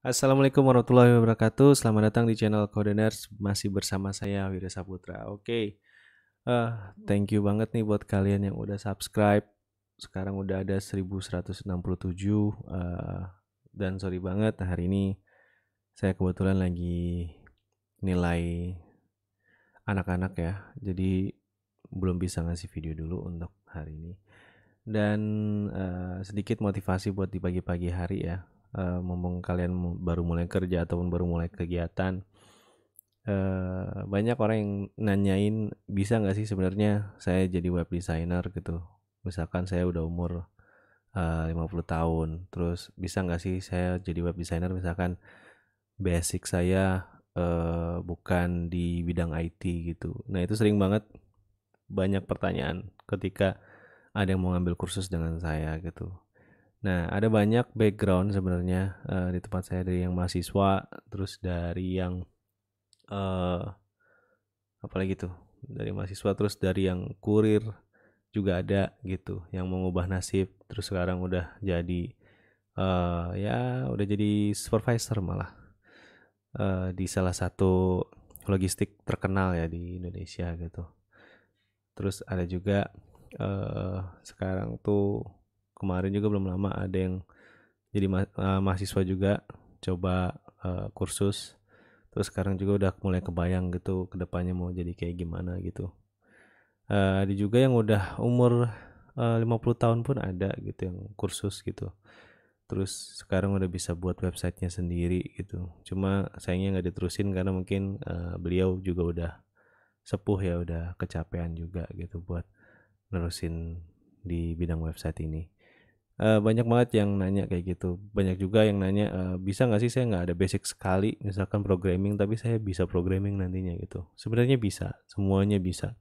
Assalamualaikum warahmatullahi wabarakatuh. Selamat datang di channel Codeners. Masih bersama saya Wira Saputra. Thank you banget nih buat kalian yang udah subscribe. Sekarang udah ada 1167. Dan sorry banget hari ini saya kebetulan lagi nilai anak-anak ya. Jadi belum bisa ngasih video dulu untuk hari ini. Dan sedikit motivasi buat di pagi-pagi hari ya. Mumpung kalian baru mulai kerja ataupun baru mulai kegiatan, banyak orang yang nanyain bisa nggak sih sebenarnya saya jadi web designer gitu. Misalkan saya udah umur 50 tahun, terus bisa nggak sih saya jadi web designer, misalkan basic saya bukan di bidang IT gitu. Nah itu sering banget, banyak pertanyaan ketika ada yang mau ngambil kursus dengan saya gitu. Nah, ada banyak background sebenarnya di tempat saya, dari yang mahasiswa, terus dari yang eh apalagi tuh, dari mahasiswa, terus dari yang kurir juga ada gitu, yang mengubah nasib, terus sekarang udah jadi ya udah jadi supervisor malah di salah satu logistik terkenal ya di Indonesia gitu. Terus ada juga sekarang tuh, kemarin juga belum lama ada yang jadi mahasiswa juga, coba kursus, terus sekarang juga udah mulai kebayang gitu kedepannya mau jadi kayak gimana gitu. Ada juga yang udah umur 50 tahun pun ada gitu yang kursus gitu, terus sekarang udah bisa buat websitenya sendiri gitu. Cuma sayangnya nggak diterusin karena mungkin beliau juga udah sepuh ya, udah kecapean juga gitu buat nerusin di bidang website ini. Banyak banget yang nanya kayak gitu. Banyak juga yang nanya, bisa nggak sih saya nggak ada basic sekali, misalkan programming, tapi saya bisa programming nantinya gitu. Sebenarnya bisa, semuanya bisa.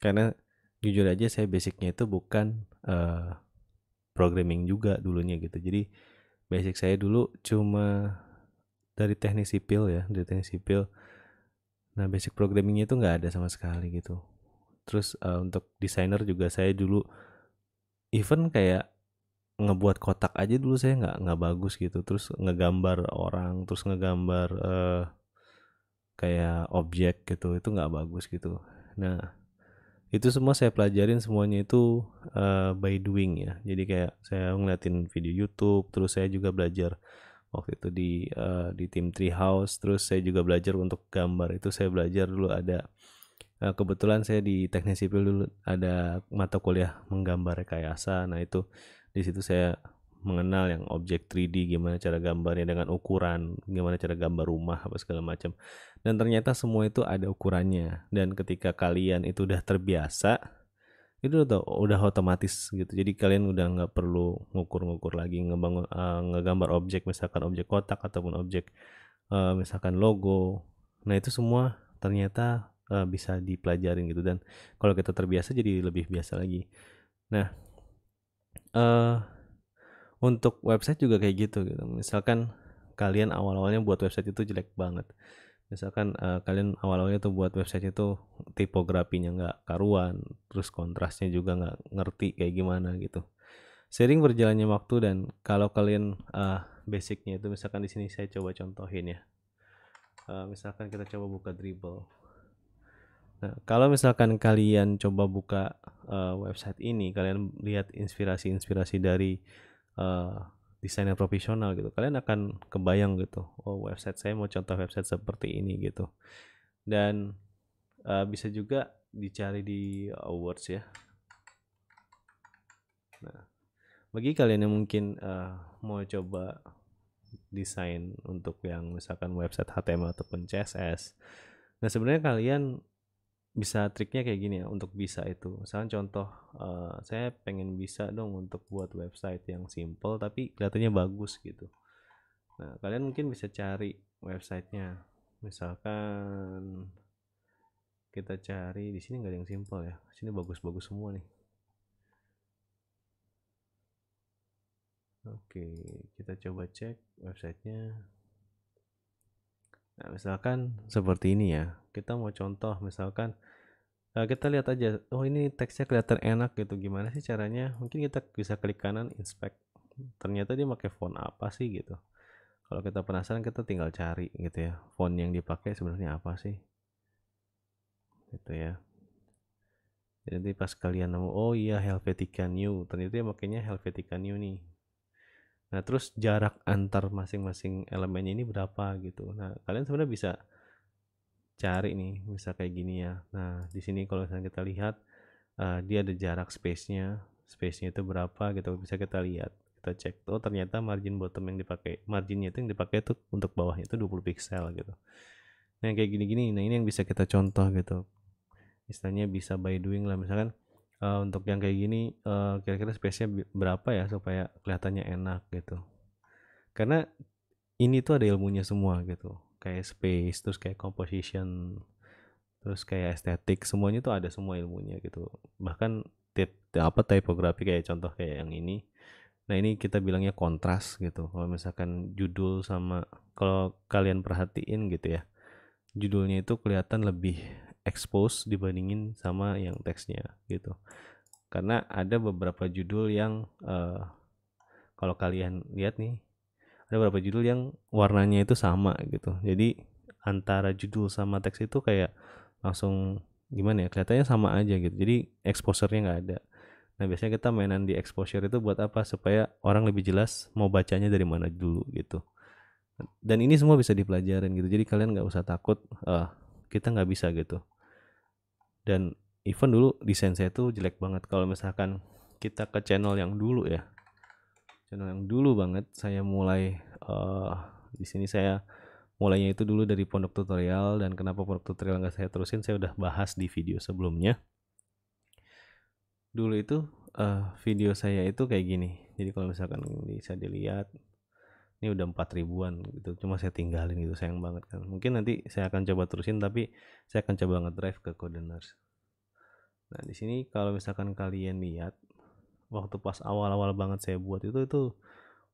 Karena jujur aja saya basicnya itu bukan programming juga dulunya gitu. Jadi basic saya dulu cuma dari teknik sipil ya, dari teknik sipil. Nah basic programmingnya itu nggak ada sama sekali gitu. Terus untuk desainer juga saya dulu even kayak ngebuat kotak aja dulu saya nggak bagus gitu, terus ngegambar orang, terus ngegambar kayak objek gitu, itu nggak bagus gitu. Nah itu semua saya pelajarin semuanya itu by doing ya, jadi kayak saya ngeliatin video YouTube, terus saya juga belajar waktu itu di tim Treehouse, terus saya juga belajar untuk gambar, itu saya belajar dulu ada kebetulan saya di teknik sipil dulu ada mata kuliah menggambar rekayasa. Nah itu di situ saya mengenal yang objek 3D, gimana cara gambarnya dengan ukuran, gimana cara gambar rumah apa segala macam. Dan ternyata semua itu ada ukurannya. Dan ketika kalian itu udah terbiasa, itu udah otomatis gitu. Jadi kalian udah nggak perlu ngukur-ngukur lagi, ngebangun ngegambar objek, misalkan objek kotak ataupun objek misalkan logo. Nah itu semua ternyata bisa dipelajarin gitu, dan kalau kita terbiasa jadi lebih biasa lagi. Nah eh untuk website juga kayak gitu. Misalkan kalian awal-awalnya buat website itu jelek banget. Misalkan kalian awal-awalnya tuh buat website itu tipografinya nggak karuan, terus kontrasnya juga nggak ngerti kayak gimana gitu. Sering berjalannya waktu, dan kalau kalian basicnya itu, misalkan di sini saya coba contohin ya. Misalkan kita coba buka Dribble. Nah, kalau misalkan kalian coba buka website ini, kalian lihat inspirasi-inspirasi dari uh, desainer profesional gitu, kalian akan kebayang gitu, oh website saya mau contoh website seperti ini gitu. Dan bisa juga dicari di awards ya. Nah, bagi kalian yang mungkin mau coba desain untuk yang misalkan website HTML ataupun CSS, nah sebenarnya kalian bisa triknya kayak gini ya untuk bisa itu. Misalkan contoh, saya pengen bisa dong untuk buat website yang simple tapi kelihatannya bagus gitu. Nah, kalian mungkin bisa cari websitenya. Misalkan kita cari di sini, nggak ada yang simple ya. Sini bagus-bagus semua nih. Oke, kita coba cek websitenya. Nah, misalkan seperti ini ya. Kita mau contoh, misalkan kita lihat aja, oh ini teksnya kelihatan enak gitu. Gimana sih caranya? Mungkin kita bisa klik kanan, inspect. Ternyata dia pakai font apa sih gitu. Kalau kita penasaran kita tinggal cari gitu ya, font yang dipakai sebenarnya apa sih gitu ya. Jadi nanti pas kalian nemu, oh iya Helvetica New, ternyata ya makanya Helvetica New nih. Nah terus jarak antar masing-masing elemennya ini berapa gitu. Nah kalian sebenarnya bisa cari nih, bisa kayak gini ya. Nah di sini kalau misalnya kita lihat, dia ada jarak space-nya itu berapa gitu, bisa kita lihat. Kita cek, oh ternyata margin bottom yang dipakai, marginnya itu yang dipakai itu untuk bawahnya itu 20 pixel gitu. Nah yang kayak gini-gini, nah ini yang bisa kita contoh gitu. Istilahnya bisa by doing lah, misalkan untuk yang kayak gini kira-kira space-nya berapa ya supaya kelihatannya enak gitu. Karena ini tuh ada ilmunya semua gitu. Kayak space, terus kayak composition, terus kayak estetik, semuanya tuh ada semua ilmunya gitu. Bahkan typography kayak contoh kayak yang ini. Nah, ini kita bilangnya kontras gitu. Kalau misalkan judul sama, kalau kalian perhatiin gitu ya, judulnya itu kelihatan lebih expose dibandingin sama yang teksnya gitu. Karena ada beberapa judul yang kalau kalian lihat nih, ada beberapa judul yang warnanya itu sama gitu. Jadi antara judul sama teks itu kayak langsung gimana ya, kelihatannya sama aja gitu. Jadi exposure-nya nggak ada. Nah biasanya kita mainan di exposure itu buat apa? Supaya orang lebih jelas mau bacanya dari mana dulu gitu. Dan ini semua bisa dipelajarin gitu. Jadi kalian nggak usah takut, kita nggak bisa gitu. Dan even dulu desain saya tuh jelek banget. Kalau misalkan kita ke channel yang dulu ya, channel yang dulu banget, saya mulai di sini saya mulainya itu dulu dari pondok tutorial. Dan kenapa pondok tutorial nggak saya terusin, saya udah bahas di video sebelumnya. Dulu itu video saya itu kayak gini. Jadi kalau misalkan bisa dilihat, ini udah 4 ribuan gitu, cuma saya tinggalin gitu, sayang banget kan. Mungkin nanti saya akan coba terusin, tapi saya akan coba ngedrive ke Codeners. Nah di sini kalau misalkan kalian lihat, waktu pas awal-awal banget saya buat itu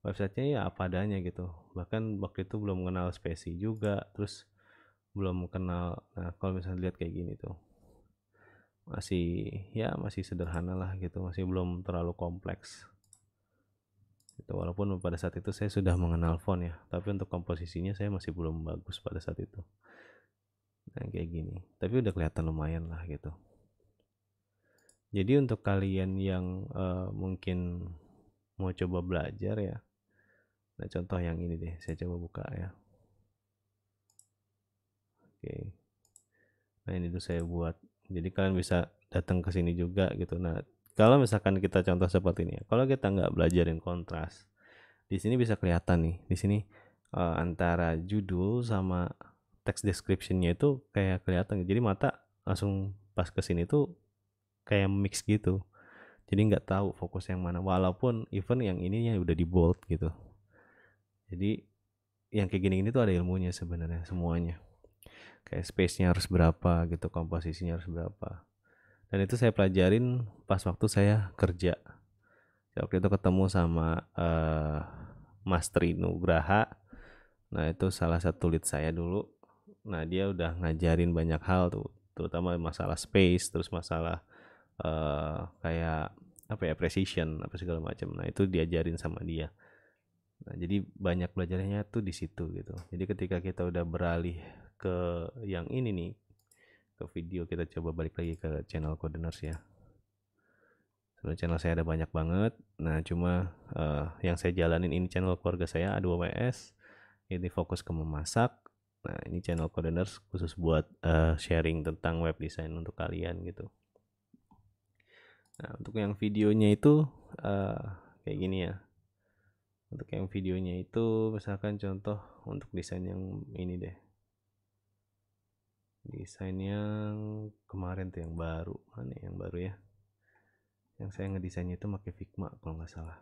websitenya ya apa adanya gitu. Bahkan waktu itu belum mengenal spesi juga, terus belum kenal. Nah kalau misalnya lihat kayak gini tuh, masih sederhana lah gitu, masih belum terlalu kompleks gitu. Walaupun pada saat itu saya sudah mengenal font ya, tapi untuk komposisinya saya masih belum bagus pada saat itu. Nah kayak gini, tapi udah kelihatan lumayan lah gitu. Jadi untuk kalian yang mungkin mau coba belajar ya, nah contoh yang ini deh, saya coba buka ya. Oke, nah ini tuh saya buat, jadi kalian bisa datang ke sini juga gitu. Nah kalau misalkan kita contoh seperti ini ya, kalau kita nggak belajarin kontras, di sini bisa kelihatan nih, di sini antara judul sama text descriptionnya itu kayak kelihatan, jadi mata langsung pas ke sini tuh kayak mix gitu, jadi nggak tahu fokus yang mana, walaupun even yang ininya udah di bold gitu. Jadi yang kayak gini-gini tuh ada ilmunya sebenarnya semuanya, kayak space-nya harus berapa gitu, komposisinya harus berapa. Dan itu saya pelajarin pas waktu saya kerja. Waktu itu ketemu sama Mas Trinugraha. Nah itu salah satu lead saya dulu. Nah dia udah ngajarin banyak hal tuh, terutama masalah space, terus masalah kayak apa ya, precision apa segala macam. Nah itu diajarin sama dia. Nah jadi banyak belajarnya tuh di situ gitu. Jadi ketika kita udah beralih ke yang ini nih, ke video, kita coba balik lagi ke channel Codeners ya. Sebenarnya channel saya ada banyak banget. Nah cuma yang saya jalanin ini channel keluarga saya A2WS. Ini fokus ke memasak. Nah ini channel Codeners khusus buat sharing tentang web design untuk kalian gitu. Nah untuk yang videonya itu kayak gini ya. Untuk yang videonya itu misalkan contoh untuk desain yang ini deh. Desain yang kemarin tuh yang baru. Mana yang baru ya? Yang saya ngedesainnya itu pakai Figma kalau nggak salah.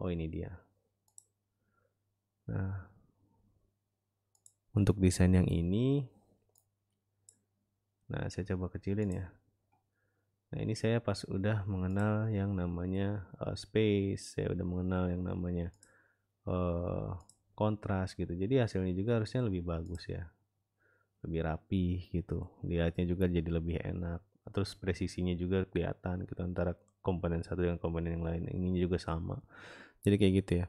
Oh ini dia. Nah untuk desain yang ini, nah saya coba kecilin ya. Nah ini saya pas udah mengenal yang namanya space, saya udah mengenal yang namanya kontras gitu. Jadi hasilnya juga harusnya lebih bagus ya, lebih rapi gitu. Lihatnya juga jadi lebih enak. Terus presisinya juga kelihatan gitu antara komponen satu dengan komponen yang lain. Ini juga sama. Jadi kayak gitu ya.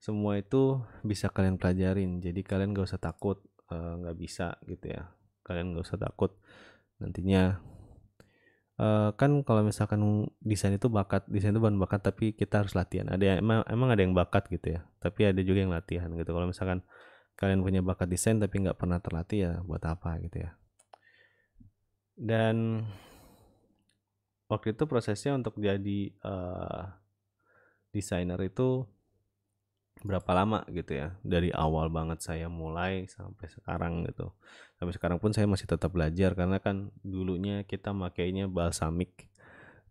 semua itu bisa kalian pelajarin. Jadi kalian gak usah takut nggak bisa gitu ya. Kalian gak usah takut nantinya. Kan kalau misalkan desain itu bukan bakat tapi kita harus latihan. Ada yang emang ada yang bakat gitu ya, tapi ada juga yang latihan gitu. Kalau misalkan kalian punya bakat desain tapi nggak pernah terlatih, ya buat apa gitu ya. Dan waktu itu prosesnya untuk jadi desainer itu berapa lama gitu ya, dari awal banget saya mulai sampai sekarang gitu. Sampai sekarang pun saya masih tetap belajar, karena kan dulunya kita makainya balsamik.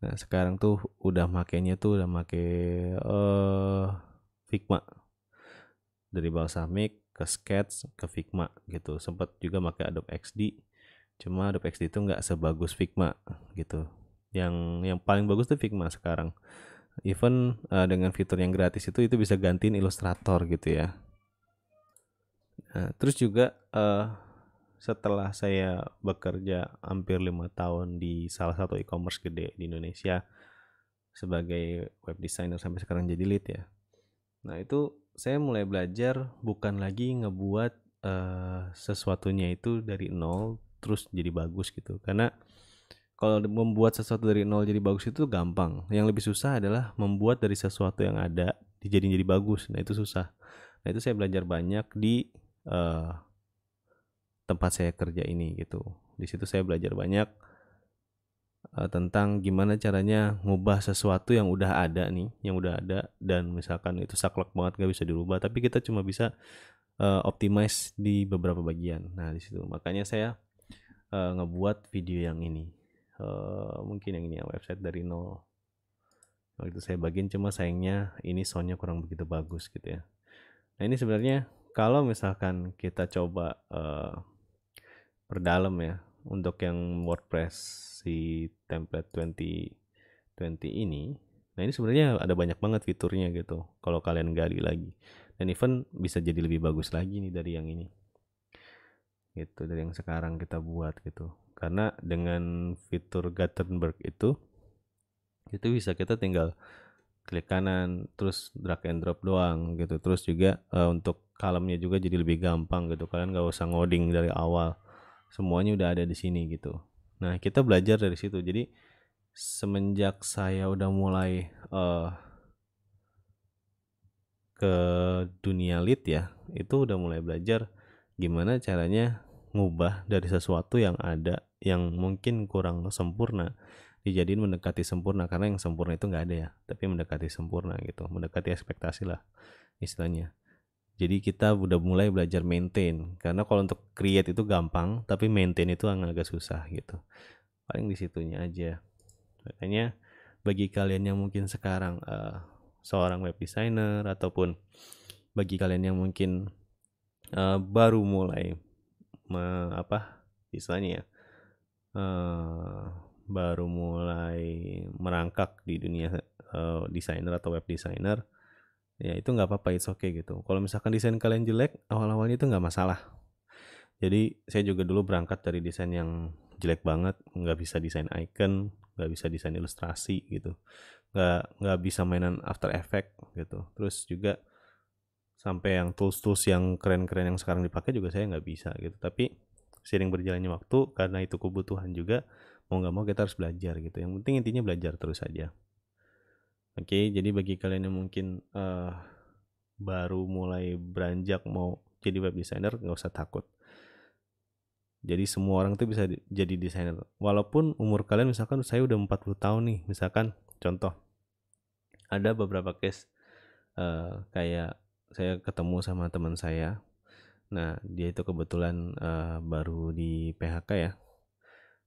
Nah sekarang tuh udah makainya tuh udah make Figma. Dari balsamik ke sketch ke Figma gitu. Sempat juga pakai Adobe XD, cuma Adobe XD itu nggak sebagus Figma gitu. Yang paling bagus tuh Figma sekarang. Even dengan fitur yang gratis itu bisa gantiin Illustrator gitu ya. Terus juga setelah saya bekerja hampir 5 tahun di salah satu e-commerce gede di Indonesia sebagai web designer sampai sekarang jadi lead ya. Nah itu saya mulai belajar bukan lagi ngebuat sesuatunya itu dari nol terus jadi bagus gitu. Karena kalau membuat sesuatu dari nol jadi bagus itu gampang. Yang lebih susah adalah membuat dari sesuatu yang ada dijadiin jadi bagus. Nah itu susah. Nah itu saya belajar banyak di tempat saya kerja ini gitu. Di situ saya belajar banyak tentang gimana caranya ngubah sesuatu yang udah ada nih, yang udah ada, dan misalkan itu saklek banget gak bisa dirubah, tapi kita cuma bisa optimize di beberapa bagian. Nah di situ makanya saya ngebuat video yang ini. Mungkin yang ini ya, website dari nol. Waktu itu saya bagiin, cuma sayangnya ini soundnya kurang begitu bagus gitu ya. Nah ini sebenarnya kalau misalkan kita coba perdalam ya, untuk yang WordPress si template 2020 ini. Nah ini sebenarnya ada banyak banget fiturnya gitu kalau kalian gali lagi, dan even bisa jadi lebih bagus lagi nih dari yang ini gitu, dari yang sekarang kita buat gitu. Karena dengan fitur Gutenberg itu bisa kita tinggal klik kanan terus drag and drop doang gitu. Terus juga untuk columnnya juga jadi lebih gampang gitu, kalian gak usah ngoding dari awal, semuanya udah ada di sini gitu. Nah kita belajar dari situ. Jadi semenjak saya udah mulai ke dunia lead ya, itu udah mulai belajar gimana caranya ngubah dari sesuatu yang ada yang mungkin kurang sempurna dijadiin mendekati sempurna. Karena yang sempurna itu nggak ada ya, tapi mendekati sempurna gitu, mendekati ekspektasi lah istilahnya. Jadi kita udah mulai belajar maintain, karena kalau untuk create itu gampang, tapi maintain itu agak susah gitu. Paling di situnya aja. Makanya bagi kalian yang mungkin sekarang seorang web designer, ataupun bagi kalian yang mungkin baru mulai istilahnya ya, baru mulai merangkak di dunia desainer atau web designer, ya itu nggak apa-apa, it's okay gitu. Kalau misalkan desain kalian jelek awal-awalnya itu nggak masalah. Jadi saya juga dulu berangkat dari desain yang jelek banget, nggak bisa desain icon, nggak bisa desain ilustrasi gitu, nggak bisa mainan After Effects gitu. Terus juga sampai yang tools-tools yang keren-keren yang sekarang dipakai juga saya nggak bisa gitu. Tapi sering berjalannya waktu, karena itu kebutuhan juga, mau nggak mau kita harus belajar gitu. Yang penting intinya belajar terus aja. Oke, jadi bagi kalian yang mungkin baru mulai beranjak mau jadi web designer, nggak usah takut. Jadi semua orang tuh bisa jadi desainer. Walaupun umur kalian misalkan saya udah 40 tahun nih, misalkan contoh. Ada beberapa case kayak saya ketemu sama teman saya. Nah, dia itu kebetulan baru di PHK ya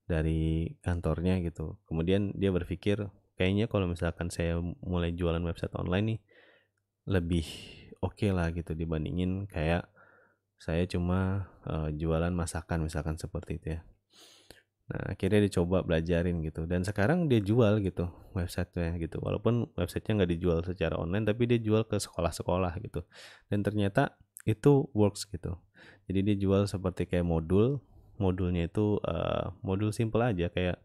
dari kantornya gitu. Kemudian dia berpikir, kayaknya kalau misalkan saya mulai jualan website online nih lebih oke lah gitu dibandingin kayak saya cuma jualan masakan misalkan seperti itu ya. Nah akhirnya dia coba belajarin gitu, dan sekarang dia jual gitu websitenya gitu. Walaupun websitenya nggak dijual secara online, tapi dia jual ke sekolah-sekolah gitu, dan ternyata itu works gitu. Jadi dia jual seperti kayak modulnya itu modul simple aja, kayak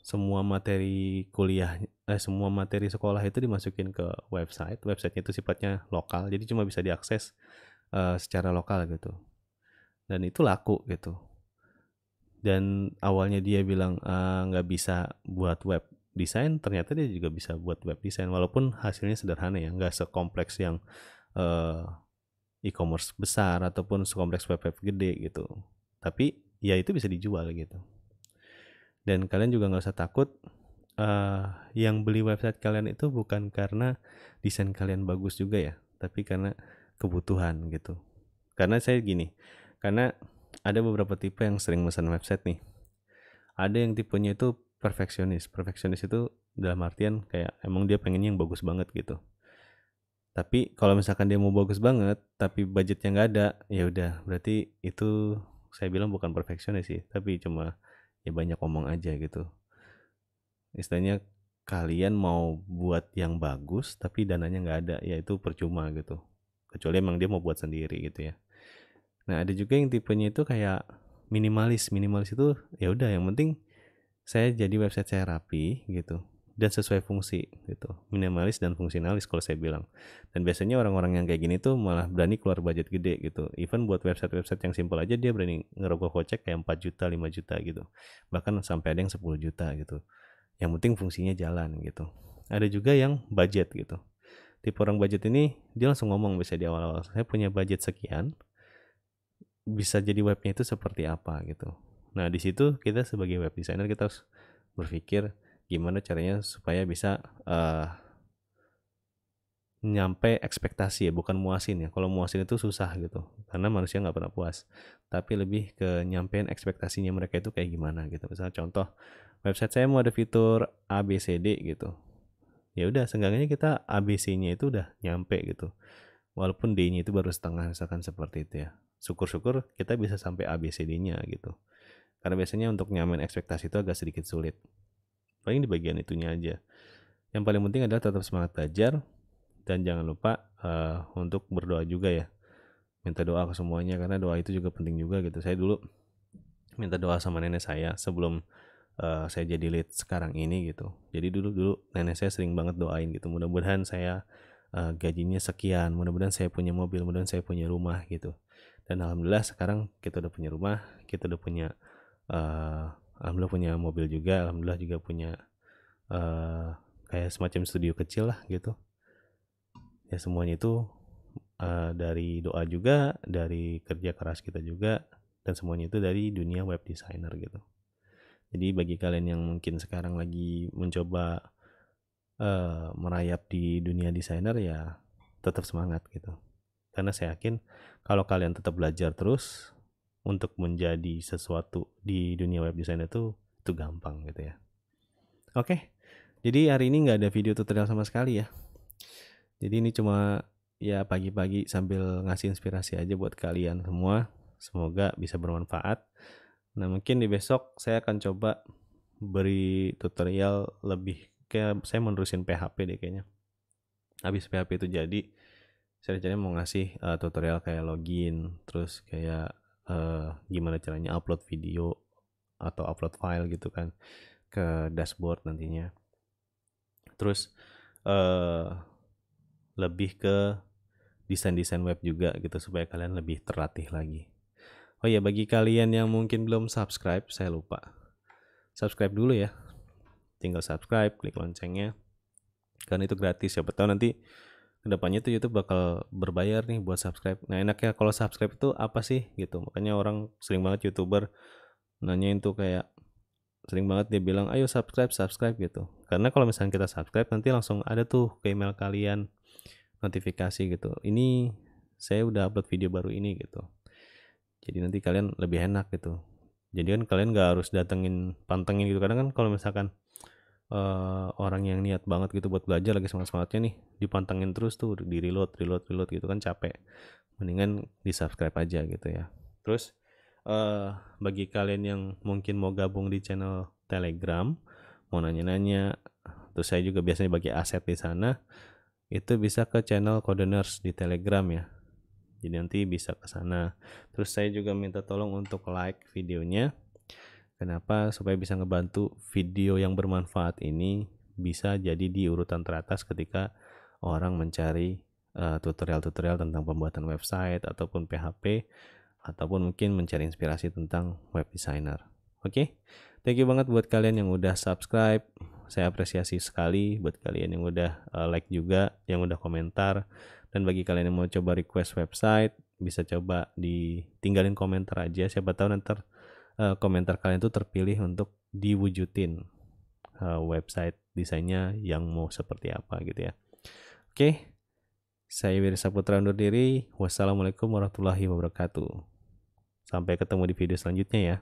semua materi kuliah, semua materi sekolah itu dimasukin ke websitenya itu sifatnya lokal, jadi cuma bisa diakses secara lokal gitu, dan itu laku gitu. Dan awalnya dia bilang nggak bisa buat web design, ternyata dia juga bisa buat web design, walaupun hasilnya sederhana ya, nggak sekompleks yang e-commerce besar ataupun sekompleks web gede gitu, tapi ya itu bisa dijual gitu. Dan kalian juga nggak usah takut, yang beli website kalian itu bukan karena desain kalian bagus juga ya, tapi karena kebutuhan gitu. Karena saya gini, karena ada beberapa tipe yang sering pesan website nih. Ada yang tipenya itu perfeksionis. Perfeksionis itu dalam artian kayak emang dia pengennya yang bagus banget gitu. Tapi kalau misalkan dia mau bagus banget, tapi budgetnya nggak ada, ya udah berarti itu saya bilang bukan perfeksionis sih, tapi cuma ya banyak omong aja gitu. Istilahnya kalian mau buat yang bagus tapi dananya nggak ada, ya itu percuma gitu. Kecuali emang dia mau buat sendiri gitu ya. Nah ada juga yang tipenya itu kayak minimalis. Minimalis itu ya udah yang penting saya jadi website saya rapi gitu dan sesuai fungsi gitu. Minimalis dan fungsionalis kalau saya bilang. Dan biasanya orang-orang yang kayak gini tuh malah berani keluar budget gede gitu. Even buat website-website yang simple aja dia berani ngerogoh kocek kayak 4 juta, 5 juta gitu. Bahkan sampai ada yang 10 juta gitu. Yang penting fungsinya jalan gitu. Ada juga yang budget gitu. Tipe orang budget ini dia langsung ngomong bisa di awal-awal, saya punya budget sekian, bisa jadi webnya itu seperti apa gitu. Nah di situ kita sebagai web designer kita harus berpikir gimana caranya supaya bisa nyampe ekspektasi ya, bukan muasin ya. Kalau muasin itu susah gitu, karena manusia nggak pernah puas. Tapi lebih ke nyampein ekspektasinya mereka itu kayak gimana gitu. Misalnya contoh, website saya mau ada fitur ABCD gitu. Ya udah, seenggaknya kita ABC-nya itu udah nyampe gitu. Walaupun D-nya itu baru setengah misalkan seperti itu ya. Syukur-syukur kita bisa sampai ABCD-nya gitu. Karena biasanya untuk nyamain ekspektasi itu agak sedikit sulit. Paling di bagian itunya aja. Yang paling penting adalah tetap semangat belajar dan jangan lupa untuk berdoa juga ya. Minta doa ke semuanya karena doa itu juga penting juga gitu. Saya dulu minta doa sama nenek saya sebelum saya jadi lead sekarang ini gitu. Jadi dulu nenek saya sering banget doain gitu. Mudah-mudahan saya gajinya sekian, mudah-mudahan saya punya mobil, mudah-mudahan saya punya rumah gitu. Dan alhamdulillah sekarang kita udah punya rumah, kita udah punya alhamdulillah punya mobil juga, alhamdulillah juga punya kayak semacam studio kecil lah gitu. Ya semuanya itu dari doa juga, dari kerja keras kita juga, dan semuanya itu dari dunia web designer gitu. Jadi bagi kalian yang mungkin sekarang lagi mencoba merayap di dunia desainer ya tetap semangat gitu. Karena saya yakin kalau kalian tetap belajar terus untuk menjadi sesuatu di dunia web design itu gampang gitu ya. Oke, jadi hari ini nggak ada video tutorial sama sekali ya. Jadi ini cuma ya pagi-pagi sambil ngasih inspirasi aja buat kalian semua. Semoga bisa bermanfaat. Nah mungkin di besok saya akan coba beri tutorial lebih kayak saya menerusin PHP deh kayaknya. Habis PHP itu jadi saya rencananya mau ngasih tutorial kayak login, terus kayak gimana caranya upload video atau upload file gitu kan ke dashboard nantinya. Terus lebih ke desain-desain web juga gitu supaya kalian lebih terlatih lagi. Oh ya, bagi kalian yang mungkin belum subscribe, saya lupa. Subscribe dulu ya. Tinggal subscribe, klik loncengnya. Karena itu gratis. Siapa tahu nanti kedepannya tuh YouTube bakal berbayar nih buat subscribe. Nah enaknya kalau subscribe itu apa sih gitu. Makanya orang sering banget YouTuber nanyain tuh kayak sering banget dia bilang ayo subscribe gitu. Karena kalau misalnya kita subscribe nanti langsung ada tuh ke email kalian notifikasi gitu. Ini saya udah upload video baru ini gitu. Jadi nanti kalian lebih enak gitu. Jadi kan kalian gak harus pantengin gitu. Kadang kan kalau misalkan orang yang niat banget gitu buat belajar lagi semangat-semangatnya nih dipantengin terus tuh di reload gitu kan capek. Mendingan di subscribe aja gitu ya. Terus bagi kalian yang mungkin mau gabung di channel Telegram, mau nanya-nanya, terus saya juga biasanya bagi aset di sana, itu bisa ke channel Coderners di Telegram ya. Jadi nanti bisa ke sana. Terus saya juga minta tolong untuk like videonya Kenapa? Supaya bisa ngebantu video yang bermanfaat ini bisa jadi di urutan teratas ketika orang mencari tutorial-tutorial tentang pembuatan website ataupun PHP ataupun mungkin mencari inspirasi tentang web designer. Oke, thank you banget buat kalian yang udah subscribe. Saya apresiasi sekali buat kalian yang udah like juga, yang udah komentar. Dan bagi kalian yang mau coba request website, bisa coba ditinggalin komentar aja. Siapa tahu nanti komentar kalian tuh terpilih untuk diwujudin website desainnya yang mau seperti apa gitu ya. Oke, saya Wiri Saputra undur diri. Wassalamualaikum warahmatullahi wabarakatuh. Sampai ketemu di video selanjutnya ya.